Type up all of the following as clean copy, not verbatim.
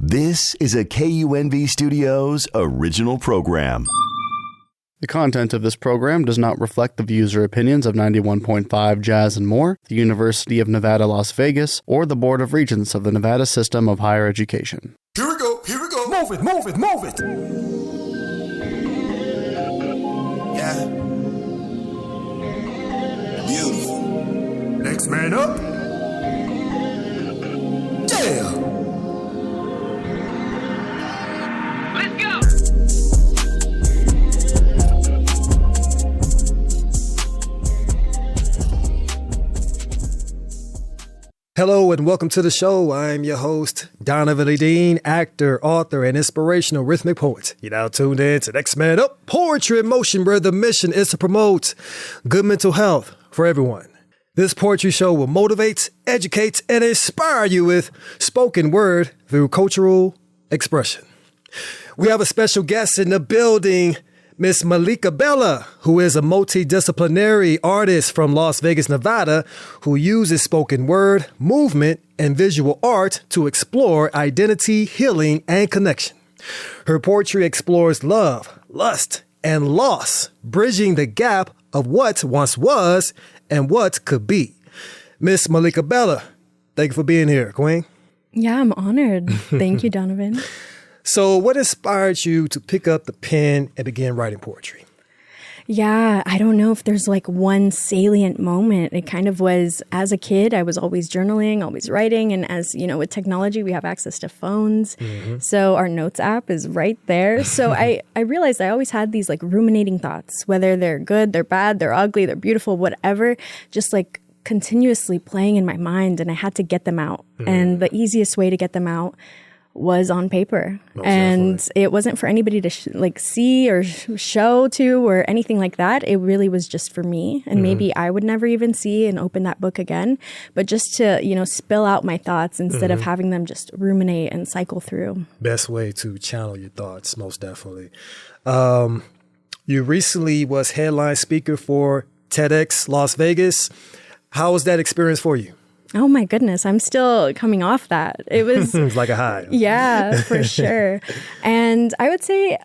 This is a KUNV Studios original program. The content of this program does not reflect the views or opinions of 91.5 Jazz and More, the University of Nevada, Las Vegas, or the Board of Regents of the Nevada System of Higher Education. Here we go, move it, move it, move it. Yeah. Beautiful. Next man up. Yeah. Let's go. Hello and welcome to the show. I'm your host, Donavan LeDean, actor, author, and inspirational rhythmic poet. You're now tuned in to Next Man Up, Poetry in Motion, where the mission is to promote good mental health for everyone. This poetry show will motivate, educate, and inspire you with spoken word through cultural expression. We have a special guest in the building, Miss Melikabella, who is a multidisciplinary artist from Las Vegas, Nevada, who uses spoken word, movement, and visual art to explore identity, healing, and connection. Her poetry explores love, lust, and loss, bridging the gap of what once was and what could be. Miss Melikabella, thank you for being here, Queen. Yeah, I'm honored. Thank you, Donovan. So what inspired you to pick up the pen and begin writing poetry? Yeah, I don't know if there's like one salient moment. It kind of was, as a kid, I was always journaling, always writing. And as you know, with technology, we have access to phones. Mm-hmm. So our notes app is right there. So I realized I always had these like ruminating thoughts, whether they're good, they're bad, they're ugly, they're beautiful, whatever, just like continuously playing in my mind. And I had to get them out. Mm-hmm. And the easiest way to get them out was on paper. And it wasn't for anybody to see or show to or anything like that. It really was just for me. And maybe I would never even see and open that book again. But just to, spill out my thoughts instead of having them just ruminate and cycle through. Best way to channel your thoughts, most definitely. You recently was headline speaker for TEDx Las Vegas. How was that experience for you? Oh my goodness, I'm still coming off that. It was it was like a high. Yeah, for sure. And I would say,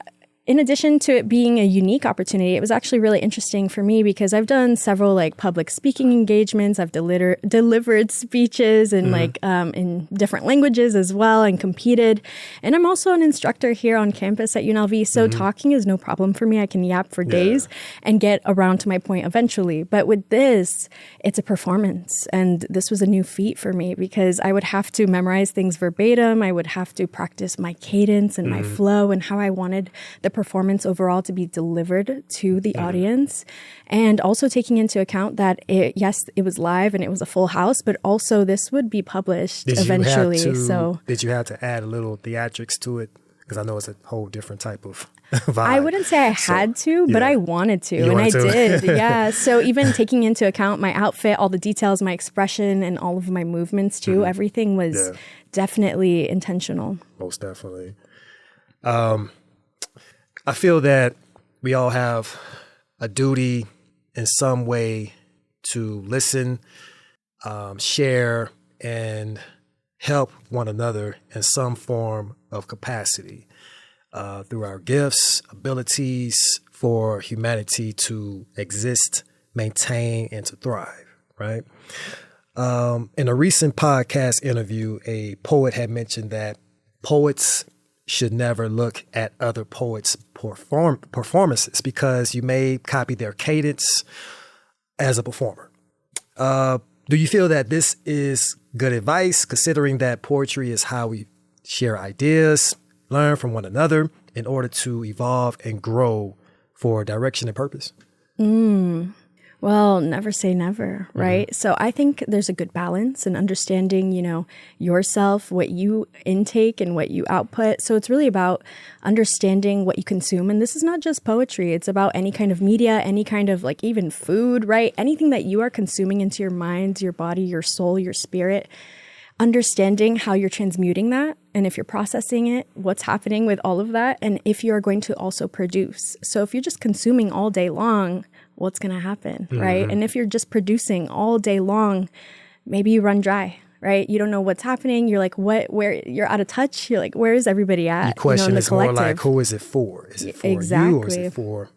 in addition to it being a unique opportunity, it was actually really interesting for me because I've done several like public speaking engagements. I've delivered speeches in in different languages as well and competed. And I'm also an instructor here on campus at UNLV. So talking is no problem for me. I can yap for days and get around to my point eventually. But with this, it's a performance. And this was a new feat for me because I would have to memorize things verbatim. I would have to practice my cadence and my flow and how I wanted the performance overall to be delivered to the audience, and also taking into account that it was live and it was a full house, but also this would be published eventually. Did you have to add a little theatrics to it? Because I know it's a whole different type of vibe. I wouldn't say I had to, but I wanted to, and I did. Yeah. So even taking into account my outfit, all the details, my expression, and all of my movements too, everything was definitely intentional. Most definitely. I feel that we all have a duty in some way to listen, share, and help one another in some form of capacity through our gifts, abilities for humanity to exist, maintain, and to thrive, right? In a recent podcast interview, a poet had mentioned that poets should never look at other poets' performances because you may copy their cadence as a performer. Do you feel that this is good advice, considering that poetry is how we share ideas, learn from one another in order to evolve and grow for direction and purpose? Well, never say never, right? So I think there's a good balance in understanding, yourself, what you intake and what you output. So it's really about understanding what you consume. And this is not just poetry. It's about any kind of media, any kind of even food, right? Anything that you are consuming into your mind, your body, your soul, your spirit. Understanding how you're transmuting that, and if you're processing it, what's happening with all of that, and if you're going to also produce. So if you're just consuming all day long, what's going to happen, right? And if you're just producing all day long, maybe you run dry. right? You don't know what's happening. You're like, where you're out of touch. You're like, where is everybody at? Your question in the is more collective? like, who is it for? Is it for Exactly. you or is it for,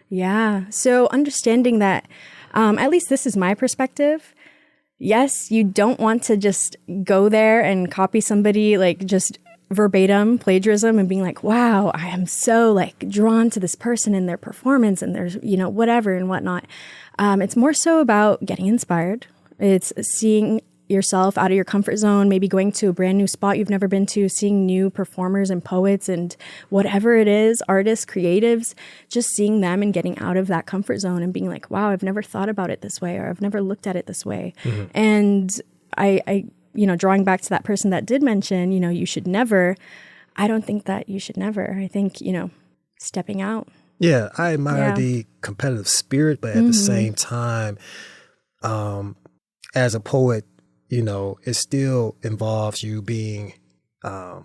Yeah. So understanding that, at least this is my perspective. Yes, you don't want to just go there and copy somebody, like just verbatim plagiarism and being like, wow, I am so like drawn to this person and their performance and their, whatever and whatnot. It's more so about getting inspired. It's seeing yourself out of your comfort zone, maybe going to a brand new spot you've never been to, seeing new performers and poets and whatever it is, artists, creatives, just seeing them and getting out of that comfort zone and being like, wow, I've never thought about it this way, or I've never looked at it this way. And I drawing back to that person that did mention, you should never, I don't think that you should never. I think, stepping out. Yeah, I admire the competitive spirit, but at the same time, as a poet, it still involves you being a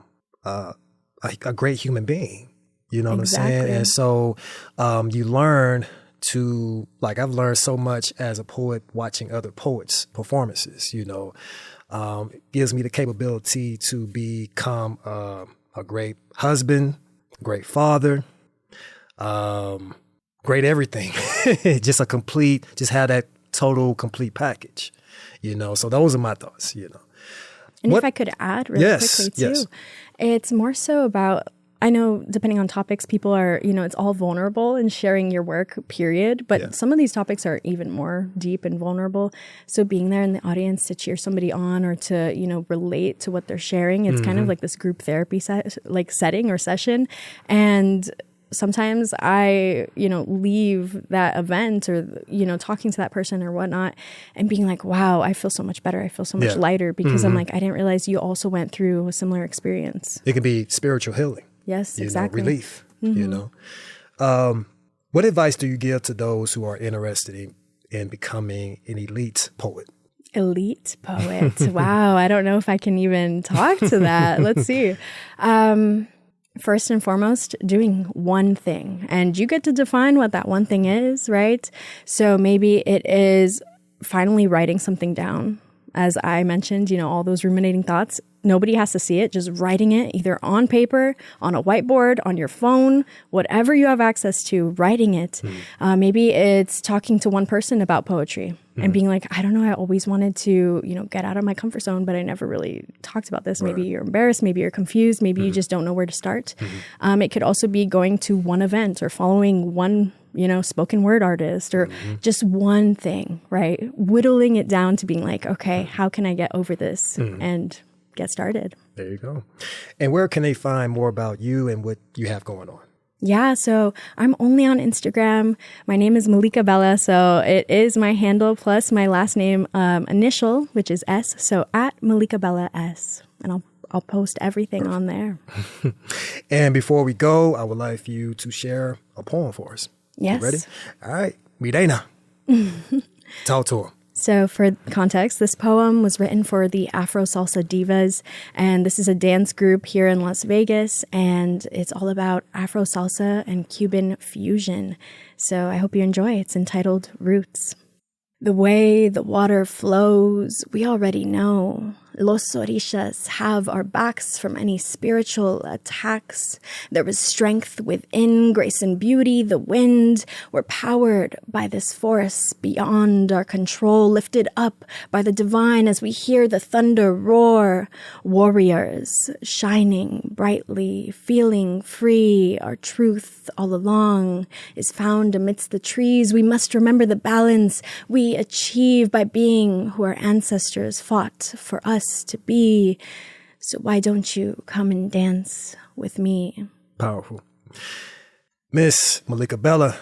great human being. You know what I'm saying? And so you learn to, like, I've learned so much as a poet watching other poets' performances, It gives me the capability to become a great husband, great father, great everything. Just have that total complete package, So those are my thoughts, And if I could add really quickly too, it's more so about, I know depending on topics, people are, it's all vulnerable in sharing your work, period. But some of these topics are even more deep and vulnerable. So being there in the audience to cheer somebody on or to, relate to what they're sharing, it's kind of like this group therapy setting or session. And sometimes I, leave that event or, talking to that person or whatnot and being like, wow, I feel so much better. I feel so much lighter because I'm like, I didn't realize you also went through a similar experience. It can be spiritual healing. Yes, exactly. Relief, What advice do you give to those who are interested in becoming an elite poet? Elite poet. Wow. I don't know if I can even talk to that. Let's see. First and foremost, doing one thing. And you get to define what that one thing is, right? So maybe it is finally writing something down. As I mentioned, all those ruminating thoughts. Nobody has to see it, just writing it either on paper, on a whiteboard, on your phone, whatever you have access to, writing it. Maybe it's talking to one person about poetry and being like, I don't know, I always wanted to, get out of my comfort zone, but I never really talked about this. Maybe you're embarrassed, maybe you're confused, maybe you just don't know where to start. It could also be going to one event or following one spoken word artist or just one thing, right? Whittling it down to being like, okay, how can I get over this and get started? There you go. And where can they find more about you and what you have going on? Yeah, so I'm only on Instagram. My name is Melikabella, so it is my handle plus my last name initial, which is S. So at Melikabella S. And I'll post everything on there. And before we go, I would like for you to share a poem for us. Yes. You ready? All right. Midena. Talk to her. So for context, this poem was written for the Afro Salsa Divas, and this is a dance group here in Las Vegas, and it's all about Afro Salsa and Cuban fusion. So I hope you enjoy. It's entitled Roots. The way the water flows, we already know. Los Orishas have our backs from any spiritual attacks. There is strength within, grace and beauty, the wind. We're powered by this force beyond our control, lifted up by the divine as we hear the thunder roar. Warriors, shining brightly, feeling free. Our truth all along is found amidst the trees. We must remember the balance we achieve by being who our ancestors fought for us to be. So why don't you come and dance with me? Powerful. Miss Melikabella,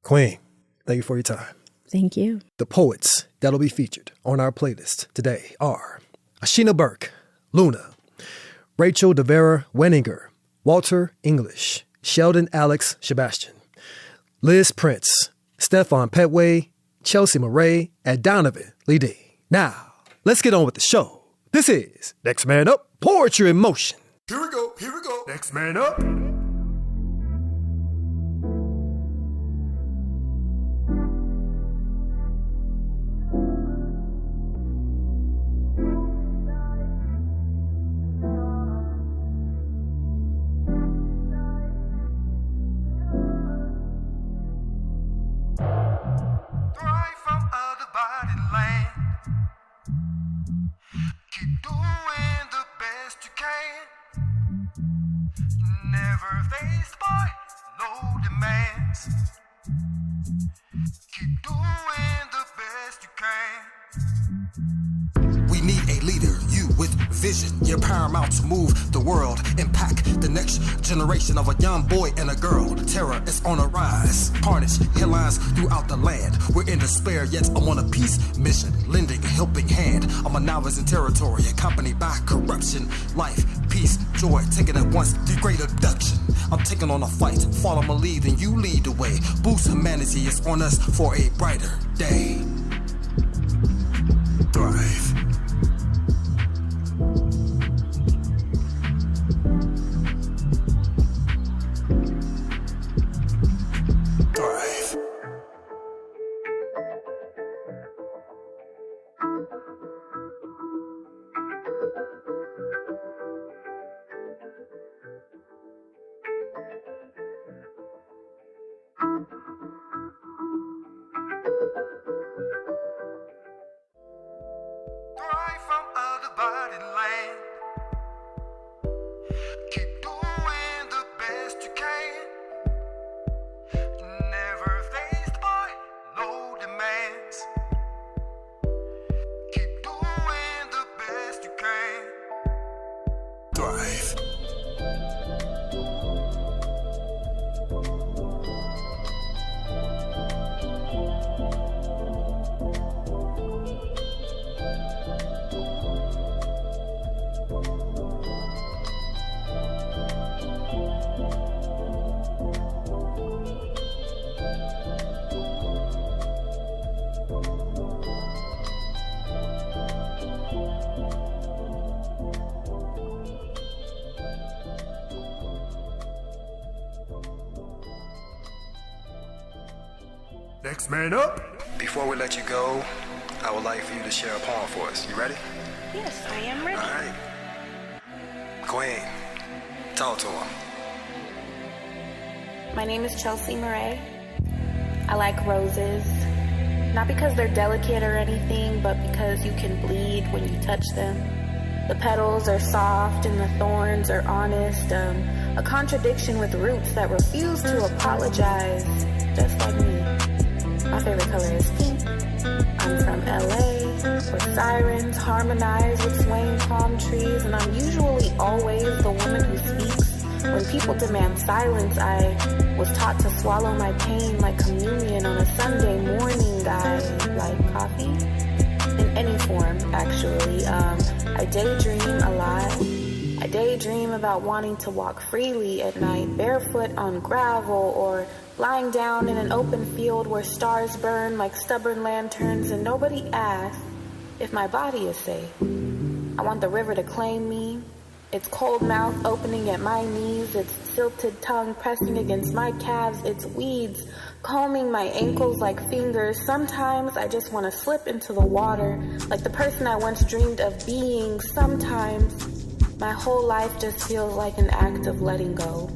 Queen, thank you for your time. Thank you. The poets that'll be featured on our playlist today are Ashina Burke, Luna, Rachel DeVera Wenninger, Walter English, Sheldon Alex Sebastian, Liz Prince, Stefan Petway, Chelsea Marae, and Donavan LeDean. Now, let's get on with the show. This is Next Man Up, Poetry in Motion. Here we go. Next man up. Never faced by low demands. Keep doing the best you can. We need a leader, you with vision. You're paramount to move the world, impact the next generation of a young boy and a girl. Terror is on a rise, carnage, headlines throughout the land. We're in despair, yet I'm on a peace mission, lending a helping hand. I'm a novice in territory, accompanied by corruption. Life, peace, joy, taking it once, the great abduction. I'm taking on a fight, follow my lead and you lead the way. Boost humanity is on us for a brighter day. Thrive. Thrive. Thrive from a divided land. Keep doing the best you can. Never faced by low demands. Keep doing the best you can. Thrive. Next man up. Before we let you go, I would like for you to share a poem for us. You ready? Yes, I am ready. All right. Queen, talk to him. My name is Chelsea Marae. I like roses, not because they're delicate or anything, but because you can bleed when you touch them. The petals are soft and the thorns are honest, a contradiction with roots that refuse to apologize, just like me. My favorite color is pink. I'm from LA, where sirens harmonize with swaying palm trees, and I'm usually always the woman who speaks. When people demand silence, I was taught to swallow my pain like communion on a Sunday morning. I like coffee in any form, actually. I daydream a lot. I daydream about wanting to walk freely at night, barefoot on gravel, or lying down in an open field where stars burn like stubborn lanterns and nobody asks if my body is safe. I want the river to claim me, its cold mouth opening at my knees, its silted tongue pressing against my calves, its weeds combing my ankles like fingers. Sometimes I just want to slip into the water like the person I once dreamed of being. Sometimes my whole life just feels like an act of letting go.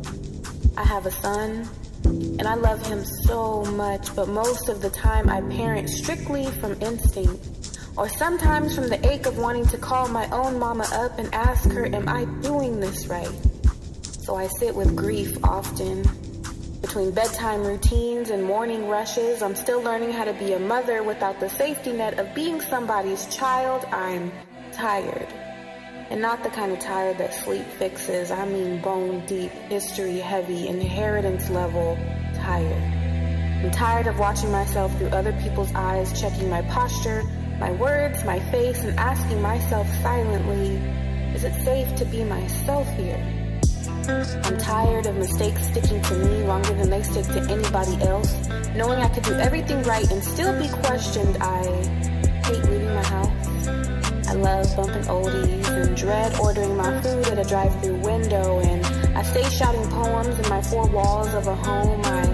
I have a son, and I love him so much, but most of the time I parent strictly from instinct, or sometimes from the ache of wanting to call my own mama up and ask her, am I doing this right? So I sit with grief often. Between bedtime routines and morning rushes, I'm still learning how to be a mother without the safety net of being somebody's child. I'm tired. And not the kind of tired that sleep fixes. I mean bone deep, history heavy, inheritance level tired. I'm tired of watching myself through other people's eyes, checking my posture, my words, my face, and asking myself silently, is it safe to be myself here? I'm tired of mistakes sticking to me longer than they stick to anybody else, knowing I could do everything right and still be questioned. I hate leaving my house. I love bumping oldies and dread ordering my food at a drive-thru window, and I stay shouting poems in my four walls of a home. I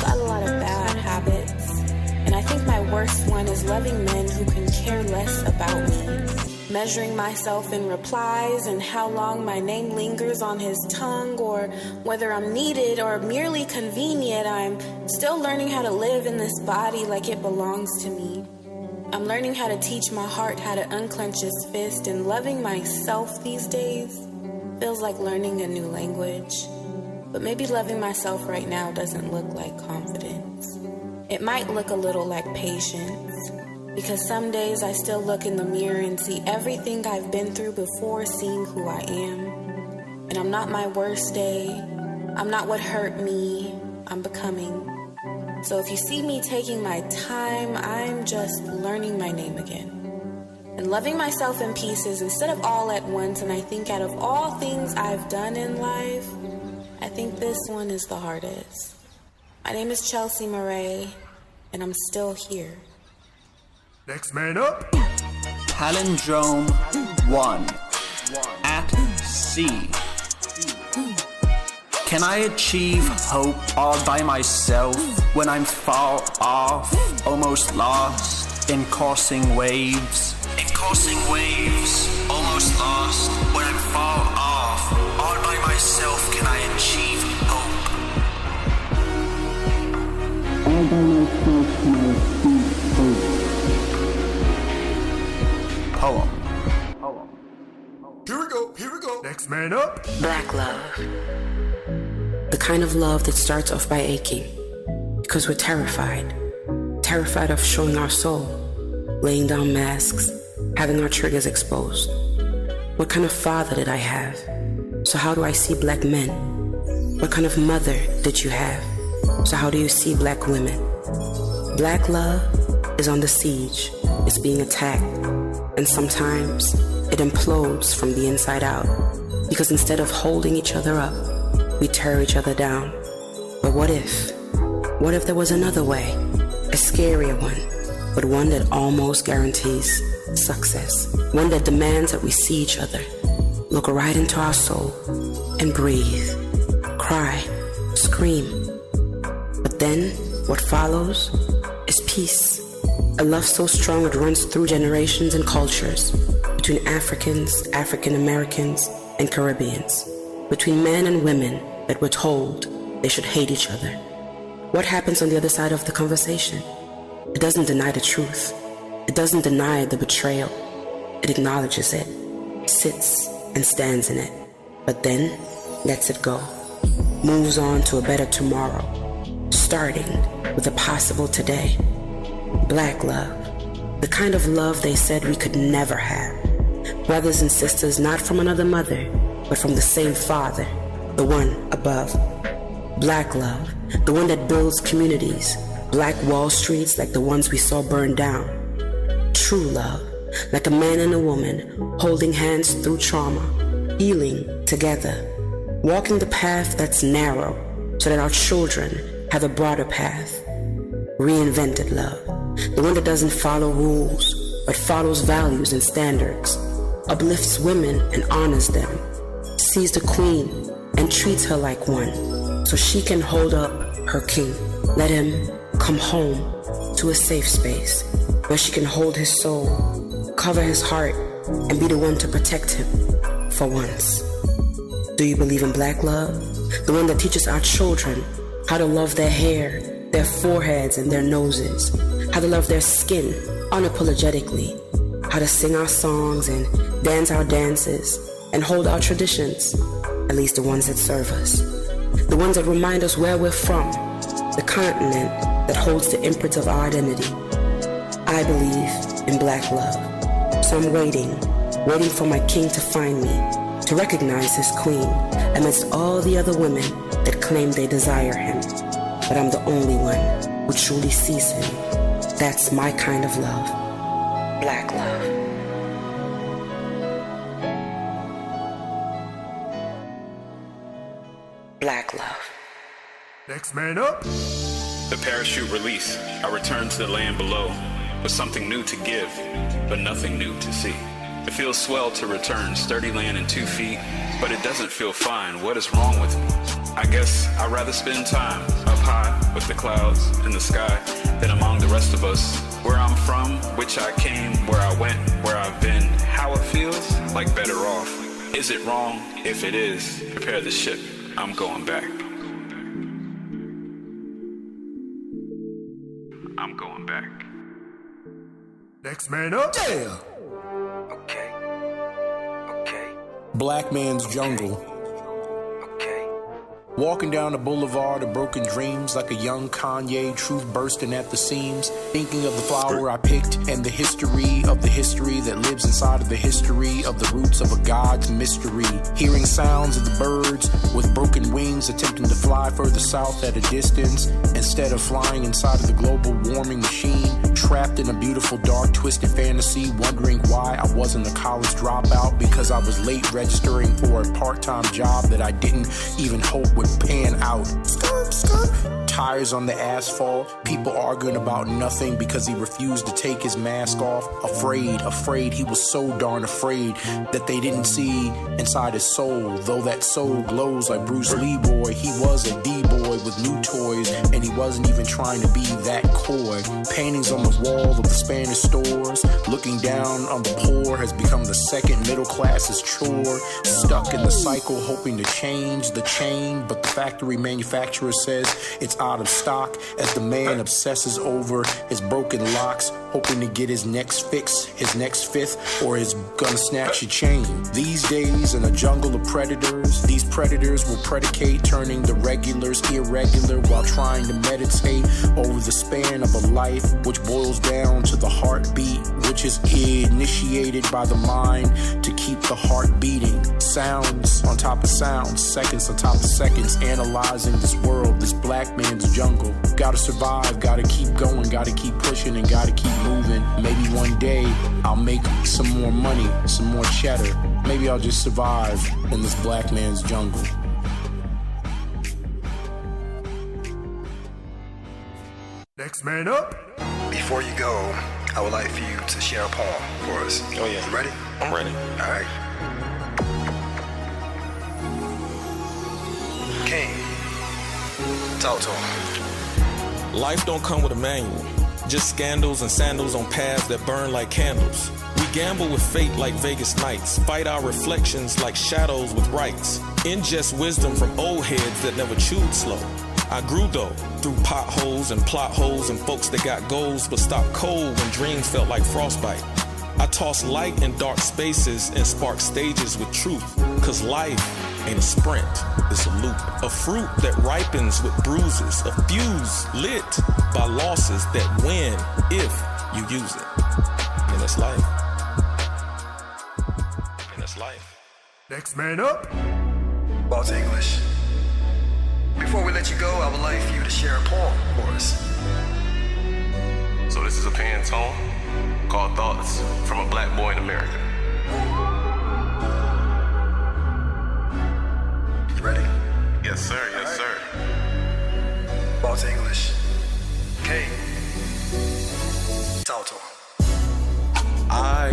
got a lot of bad habits, and I think my worst one is loving men who can care less about me. Measuring myself in replies and how long my name lingers on his tongue, or whether I'm needed or merely convenient. I'm still learning how to live in this body like it belongs to me. I'm learning how to teach my heart how to unclench its fist, and loving myself these days feels like learning a new language. But maybe loving myself right now doesn't look like confidence. It might look a little like patience, because some days I still look in the mirror and see everything I've been through before seeing who I am. And I'm not my worst day. I'm not what hurt me. I'm becoming. So if you see me taking my time, I'm just learning my name again. And loving myself in pieces instead of all at once. And I think out of all things I've done in life, I think this one is the hardest. My name is Chelsea Marae, and I'm still here. Next man up. Palindrome 1. At sea. Can I achieve hope all by myself when I'm far off, almost lost in coursing waves? Almost lost when I'm far off, all by myself can I achieve hope? All by myself can I achieve hope. Poem. Here we go. Next man up. Black love. The kind of love that starts off by aching because we're terrified of showing our soul, laying down masks, having our triggers exposed. What kind of father did I have? So how do I see black men? What kind of mother did you have? So how do you see black women? Black love is on the siege. It's being attacked. And sometimes it implodes from the inside out. Because instead of holding each other up, we tear each other down. But what if? What if there was another way? A scarier one, but one that almost guarantees success. One that demands that we see each other, look right into our soul, and breathe, cry, scream. But then, what follows is peace. A love so strong it runs through generations and cultures, between Africans, African Americans, and Caribbeans, between men and women that we're told they should hate each other. What happens on the other side of the conversation? It doesn't deny the truth. It doesn't deny the betrayal. It acknowledges it, sits and stands in it, but then lets it go. Moves on to a better tomorrow, starting with a possible today. Black love, the kind of love they said we could never have. Brothers and sisters not from another mother, but from the same father, the one above. Black love, the one that builds communities, black Wall Streets like the ones we saw burned down. True love, like a man and a woman holding hands through trauma, healing together, walking the path that's narrow so that our children have a broader path. Reinvented love, the one that doesn't follow rules but follows values and standards, uplifts women and honors them, sees the queen and treats her like one so she can hold up her king. Let him come home to a safe space where she can hold his soul, cover his heart, and be the one to protect him for once. Do you believe in black love? The one that teaches our children how to love their hair, their foreheads, and their noses, how to love their skin unapologetically, how to sing our songs and dance our dances and hold our traditions, at least the ones that serve us, the ones that remind us where we're from, the continent that holds the imprint of our identity. I believe in black love, so I'm waiting for my king to find me, to recognize his queen amidst all the other women that claim they desire him. But I'm the only one who truly sees him. That's my kind of love. Black love. Black love. Next man up. The parachute release. I return to the land below with something new to give, but nothing new to see. It feels swell to return, sturdy land in 2 feet, but it doesn't feel fine. What is wrong with me? I guess I'd rather spend time up high with the clouds in the sky than among the rest of us. Where I'm from, which I came, where I went, where I've been, how it feels, like better off. Is it wrong? If it is, prepare the ship. I'm going back. I'm going back. Next man up. Yeah. Black man's jungle. Walking down the boulevard of broken dreams like a young Kanye, truth bursting at the seams. Thinking of the flower I picked and the history of the history that lives inside of the history of the roots of a God's mystery. Hearing sounds of the birds with broken wings attempting to fly further south at a distance instead of flying inside of the global warming machine. Trapped in a beautiful, dark, twisted fantasy, wondering why I wasn't a college dropout because I was late registering for a part-time job that I didn't even hope would pan out. Skirt, skirt. Tires on the asphalt, people arguing about nothing because he refused to take his mask off. Afraid, he was so darn afraid that they didn't see inside his soul. Though that soul glows like Bruce Leroy, he was a D-boy with new toys, and he wasn't even trying to be that coy. Paintings on the wall of the Spanish stores, looking down on the poor has become the second middle class's chore. Stuck in the cycle, hoping to change the chain, but the factory manufacturer says it's out of stock as the man obsesses over his broken locks, hoping to get his next fix, his next fifth, or is gonna snatch your chain. These days in a jungle of predators, these predators will predicate, turning the regulars irregular while trying to meditate over the span of a life, which boils down to the heartbeat, which is initiated by the mind to keep the heart beating. Sounds on top of sounds, seconds on top of seconds, analyzing this world, this black man's jungle. Gotta survive, gotta keep going, gotta keep pushing, and gotta keep moving. Maybe one day I'll make some more money, some more cheddar. Maybe I'll just survive in this black man's jungle. Next man up. Before you go, I would like for you to share a poem for us. Oh yeah. You ready? I'm ready. All right. King, talk to him. Life don't come with a manual, just scandals and sandals on paths that burn like candles. We gamble with fate like Vegas nights, fight our reflections like shadows with rights, ingest wisdom from old heads that never chewed slow. I grew though, through potholes and plot holes and folks that got goals but stopped cold when dreams felt like frostbite. I toss light in dark spaces and spark stages with truth, cause life ain't a sprint, it's a loop. A fruit that ripens with bruises, a fuse lit by losses that win if you use it. And that's life. And that's life. Next man up. Balls English. Before we let you go, I would like for you to share a poem for us. So this is a Pantone called Thoughts from a Black Boy in America. You ready? Yes, sir. Yes, sir. Balls English. Okay. Talk to him. I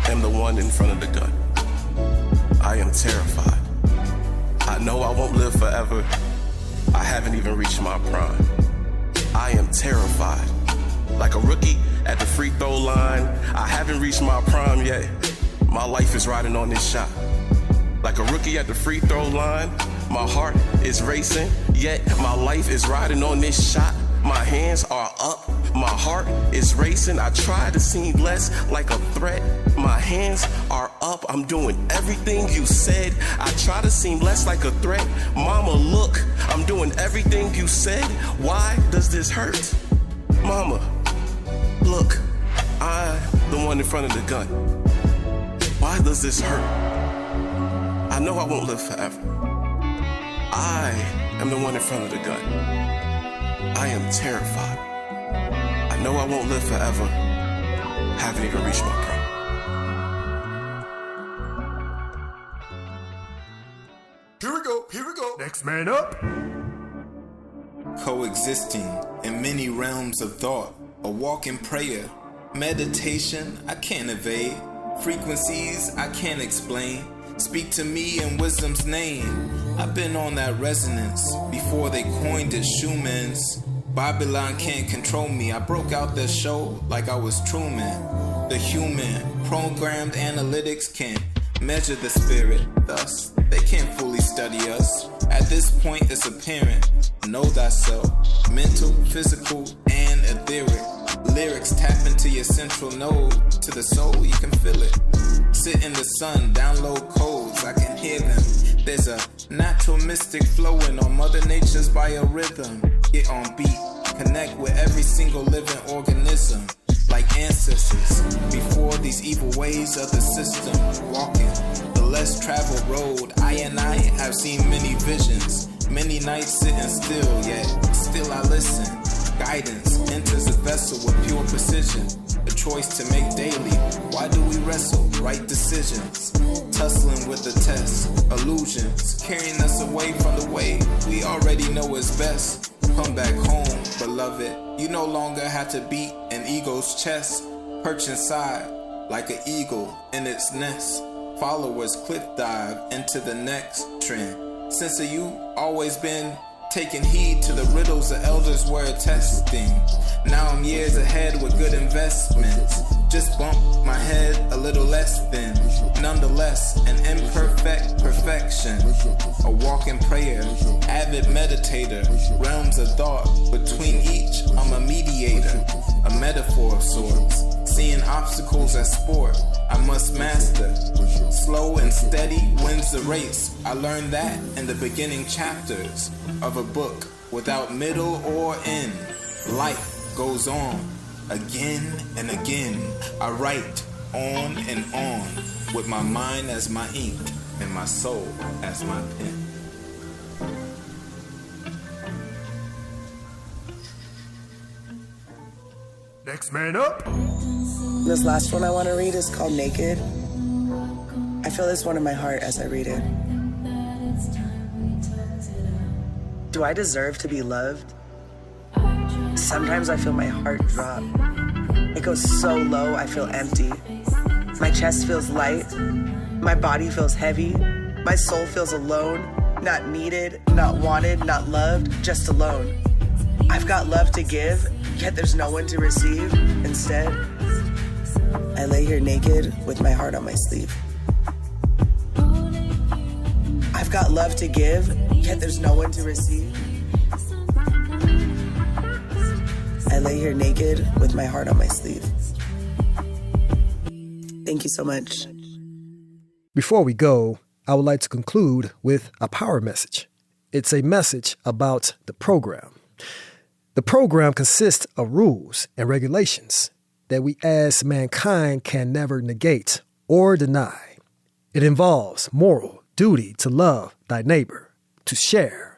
am the one in front of the gun. I am terrified. I know I won't live forever. I haven't even reached my prime. I am terrified. Like a rookie at the free throw line, I haven't reached my prime yet. My life is riding on this shot. Like a rookie at the free throw line, my heart is racing, yet my life is riding on this shot. My hands are up, my heart is racing. I try to seem less like a threat. My hands are up, I'm doing everything you said. I try to seem less like a threat. Mama, look, I'm doing everything you said. Why does this hurt? Mama, look, I'm the one in front of the gun. Why does this hurt? I know I won't live forever. I am the one in front of the gun. I am terrified. I know I won't live forever. Haven't even reached my prime. Here we go. Next man up. Coexisting in many realms of thought, a walk in prayer, meditation I can't evade, frequencies I can't explain. Speak to me in wisdom's name. I've been on that resonance before they coined it Schumann's. Babylon can't control me. I broke out the show like I was Truman. The human programmed analytics can't measure the spirit. Thus, they can't fully study us. At this point, it's apparent. Know thyself. Mental, physical, and etheric. Lyrics tap into your central node. To the soul, you can feel it. Sit in the sun, download codes, I can hear them. There's a natural mystic flowing on Mother Nature's biorhythm. Get on beat, connect with every single living organism. Like ancestors, before these evil ways of the system. Walking the less traveled road, I have seen many visions. Many nights sitting still, yet still I listen. Guidance enters a vessel with pure precision. A choice to make daily. Why do we wrestle? Right decisions. Tussling with the test. Illusions carrying us away from the way we already know is best. Come back home, beloved. You no longer have to beat an ego's chest. Perch inside like an eagle in its nest. Followers cliff dive into the next trend. Since you always been taking heed to the riddles the elders were attesting. Now I'm years ahead with good investments. Just bump my head a little less than. Nonetheless, an imperfect perfection. A walking prayer, avid meditator. Realms of thought, between each I'm a mediator. A metaphor of sorts. Seeing obstacles as sport, I must master. Slow and steady wins the race. I learned that in the beginning chapters of a book without middle or end. Life goes on again and again. I write on and on with my mind as my ink and my soul as my pen. Next man up. This last one I want to read is called Naked. I feel this one in my heart as I read it. Do I deserve to be loved? Sometimes I feel my heart drop. It goes so low, I feel empty. My chest feels light. My body feels heavy. My soul feels alone. Not needed, not wanted, not loved, just alone. I've got love to give, yet there's no one to receive. Instead, I lay here naked with my heart on my sleeve. I've got love to give, yet there's no one to receive. I lay here naked with my heart on my sleeve. Thank you so much. Before we go, I would like to conclude with a power message. It's a message about the program. The program consists of rules and regulations that we as mankind can never negate or deny. It involves moral duty to love thy neighbor, to share,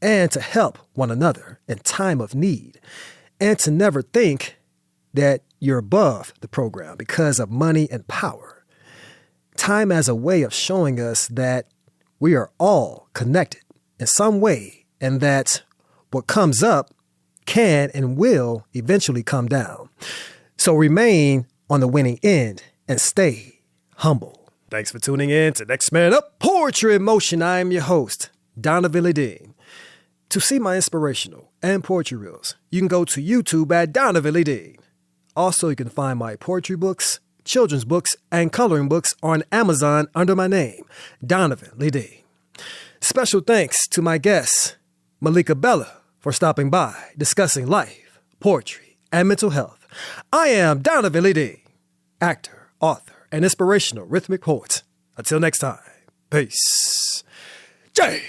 and to help one another in time of need, and to never think that you're above the program because of money and power. Time as a way of showing us that we are all connected in some way and that what comes up can and will eventually come down. So remain on the winning end and stay humble. Thanks for tuning in to Next Man Up Poetry in Motion. I am your host, Donavan LeDean. To see my inspirational and poetry reels, you can go to YouTube at Donavan LeDean. Also, you can find my poetry books, children's books, and coloring books on Amazon under my name, Donavan LeDean. Special thanks to my guest, Melikabella, for stopping by, discussing life, poetry, and mental health. I am Donavan LeDean, actor, author, and inspirational rhythmic poet. Until next time, peace. Jay!